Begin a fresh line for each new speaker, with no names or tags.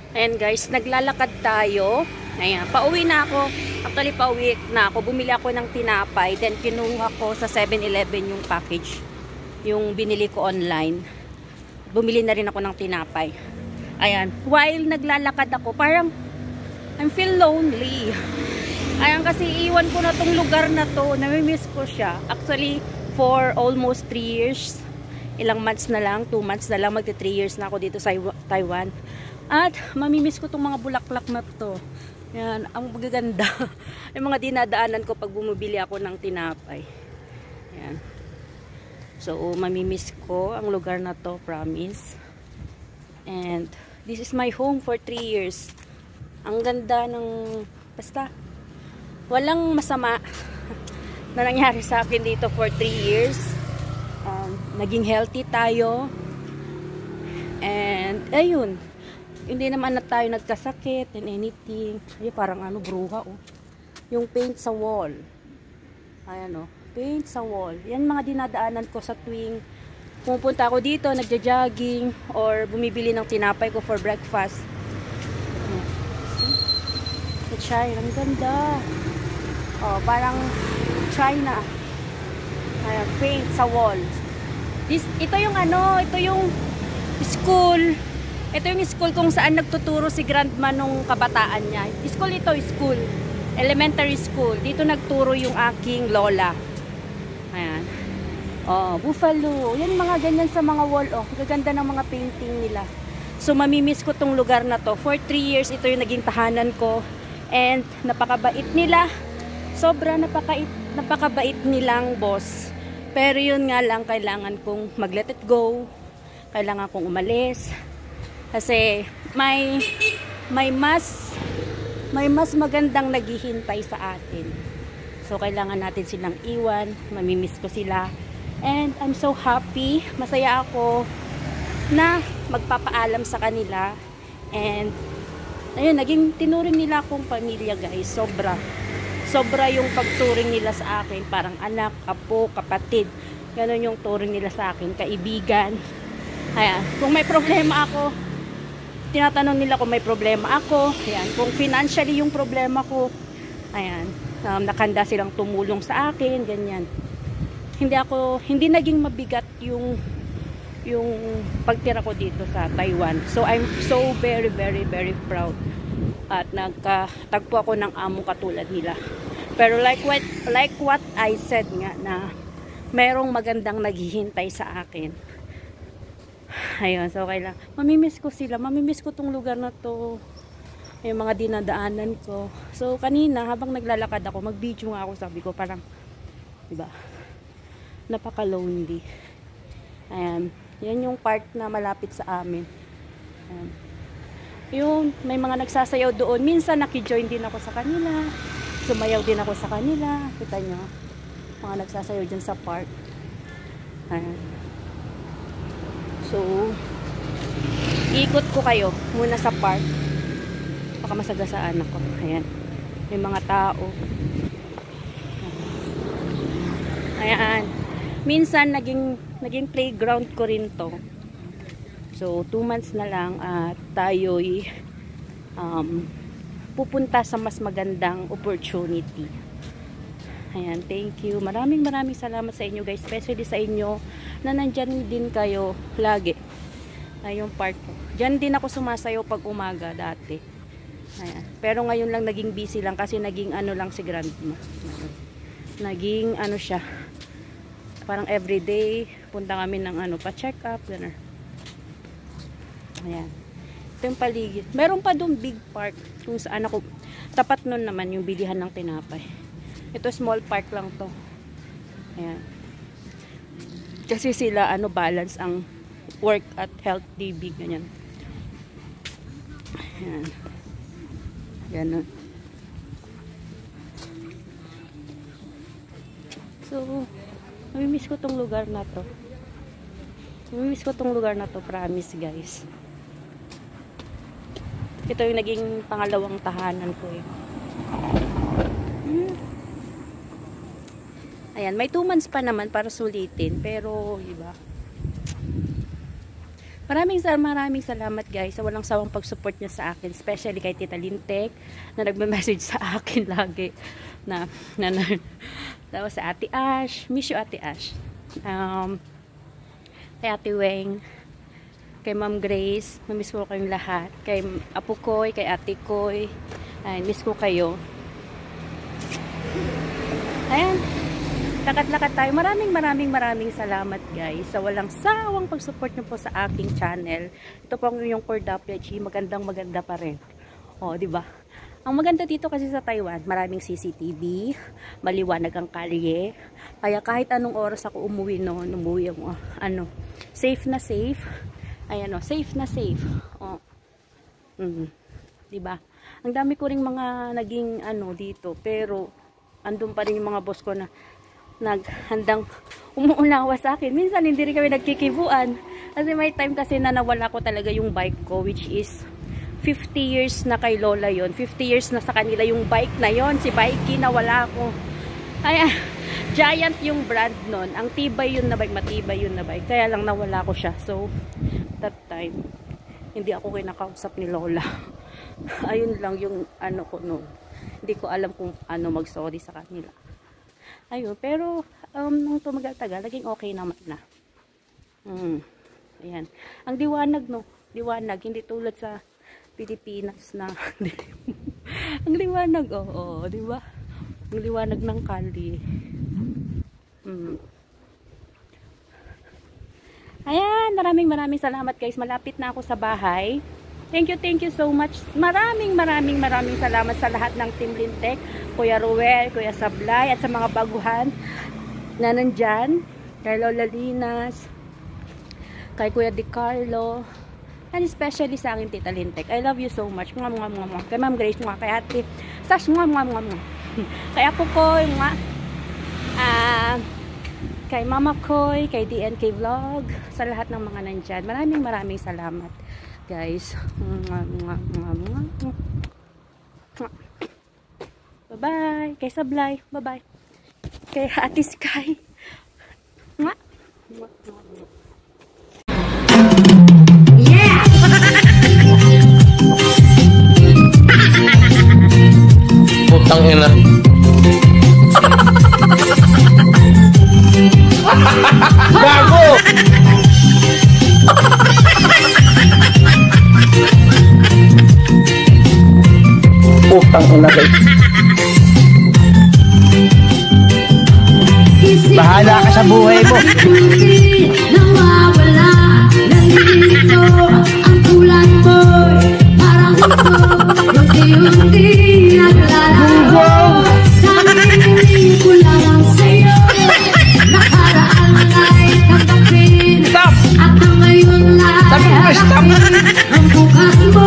Ayan guys, naglalakad tayo. Ayan, pauwi na ako. Actually, pauwi na ako. Bumili ako ng tinapay. Then, kinuha ko sa 7-Eleven yung package. Yung binili ko online. Bumili na rin ako ng tinapay. Ayan, while naglalakad ako, parang I feel lonely. Ayan, kasi iwan ko na tong lugar na to. Namimiss ko siya. Actually, for almost 3 years. Ilang months na lang, 2 months na lang. Magti 3 years na ako dito sa Taiwan. At mamimiss ko tong mga bulaklak na to. Yan, ang magaganda. Yung mga dinadaanan ko pag bumibili ako ng tinapay. Yan. So, mamimiss ko ang lugar na to, promise. And this is my home for 3 years. Ang ganda ng, basta, walang masama na nangyari sa akin dito for 3 years. Naging healthy tayo. And, ayun. Hindi naman na tayo nagkasakit and anything. Ay, parang ano, bruha, oh. Yung paint sa wall. Ayan, oh. Paint sa wall. Yan mga dinadaanan ko sa tuwing pupunta ako dito, nagja-jogging, or bumibili ng tinapay ko for breakfast. The China, ang ganda. Oh, parang China. Ayan, paint sa wall. Ito yung ano, ito yung school. Ito yung school kung saan nagtuturo si grandma nung kabataan niya. School ito, school. Elementary school. Dito nagturo yung aking lola. Ayan. Oh, buffalo. Yan mga ganyan sa mga wall. Oh, gaganda ng mga painting nila. So, mamimiss ko tong lugar na to. For 3 years, ito yung naging tahanan ko. And, napakabait nila. Sobra napakabait nilang boss. Pero yun nga lang, kailangan kong mag-let it go. Kailangan kong umalis. Kasi may mas magandang naghihintay sa atin. So kailangan natin silang iwan, mamimiss ko sila. And I'm so happy, masaya ako na magpapaalam sa kanila. And ayun, naging tinuring nila akong pamilya, guys. Sobra yung pagturing nila sa akin, parang anak, apo, kapatid. Ganon yung turing nila sa akin, kaibigan. Ayan, kung may problema ako, tinatanong nila kung may problema ako. Ayan, kung financially yung problema ko, ayan, nakanda silang tumulong sa akin, ganyan. Hindi naging mabigat yung pagtira ko dito sa Taiwan. So I'm so very, very, very proud. At nagkatagpo ako ng amo katulad nila. Pero like what I said nga, na merong magandang naghihintay sa akin. Ayun, so kailangan, mamimiss ko sila, mamimiss ko tong lugar na to, yung mga dinadaanan ko. So kanina habang naglalakad ako, mag-video nga ako, sabi ko parang, diba, napaka-lonely. Ayan, yan yung part na malapit sa amin. Ayan. Yung may mga nagsasayaw doon, minsan nakijoin din ako sa kanila, sumayaw din ako sa kanila. Kita nyo, mga nagsasayaw dyan sa park. Ayan. So, ikot ko kayo muna sa park. Baka masagasaan ako. Ayan. May mga tao. Ayan. Minsan, naging playground ko rin to. So, 2 months na lang at tayo'y pupunta sa mas magandang opportunity. Ayan, thank you. Maraming salamat sa inyo, guys. Especially sa inyo na nandyan din kayo lagi. Ay, yung part ko. Diyan din ako sumasayaw pag umaga dati. Ayan. Pero ngayon lang naging busy lang kasi naging ano lang si grandma. Naging ano siya. Parang everyday punta kami ng ano, pa-check up. Ganun. Ayan. Ito yung paligid. Meron pa doon big park kung saan ako. Tapat nun naman yung bilihan ng tinapay. Ito small park lang to. Ayan. Kasi sila ano, balance ang work at health DB. Ganyan. Ayan. Ganun. So, namimiss ko tong lugar na to. Namimiss ko tong lugar na to, promise, guys. Ito yung naging pangalawang tahanan ko eh. Ayan, may 2 months pa naman para sulitin. Pero, diba? Maraming salamat guys sa walang sawang pag-support niya sa akin, especially kay Tita Lintek na nagme-message sa akin lagi na tapos sa Ate Ash, miss you Ate Ash, kay Ate Weng, kay Ma'am Grace, miss ko kayong lahat, kay Apo Koy, kay Ate Koy, ay miss ko kayo. Ayan, lakad-lakad tayo. Maraming salamat guys sa walang sawang pag-support nyo po sa aking channel. Ito po ang yung Cordapia G, maganda pa rin. O, di ba? Ang maganda dito kasi sa Taiwan, maraming CCTV, maliwanag ang kalye. Kaya kahit anong oras ako umuwi noon, umuwi ako, safe na safe. Ayan o, safe na safe. O. Di ba? Ang dami ko ring mga naging dito, pero andun pa rin yung mga boss ko na naghandang umuunawa sa akin. Minsan hindi rin kami nagkikibuan. Kasi may time kasi na nawala ko talaga yung bike ko, which is 50 years na kay Lola yon. 50 years na sa kanila yung bike na yon. Si Bikey nawala ko. Ay, Giant yung brand nun. Ang tibay yun na bike, matibay yun na bike. Kaya lang nawala ko siya. So, that time, hindi ako kinakausap ni Lola. Ayun lang yung ko nun. Hindi ko alam kung mag-sorry sa kanila. Ayun, pero nung tumagal-tagal, naging okay naman na. Ayan. Ang diwanag, no? Diwanag, hindi tulad sa Pilipinas na ang liwanag, oo, di ba? Ang liwanag ng kali. Ayan, maraming salamat guys. Malapit na ako sa bahay. Thank you so much. Maraming salamat sa lahat ng Team Lintek, Kuya Ruel, Kuya Sablay, at sa mga baguhan na nandyan, kay Lola Linas, kay Kuya Di Carlo, and especially sa akin Tita Lintek. I love you so much. Kay Ma'am Grace, kay Ate Sash, kay Apo Koy, kay Mama Koy, kay DNK Vlog, sa lahat ng mga nandyan. Maraming salamat guys. Bye-bye. Kay Sablay. Bye-bye. Kay Ate Sky.
Yeah!
Putang ina. Gago! Putang ina guys. Bahala ka sa buhay mo.
Nawawala, nandito ang kulang mo. Parang ito, unti-unti naglalago. Nangingin ko lang sa'yo. Nakaraan ay tanggapin. At ang ngayon ay harapin. Ang bukas mo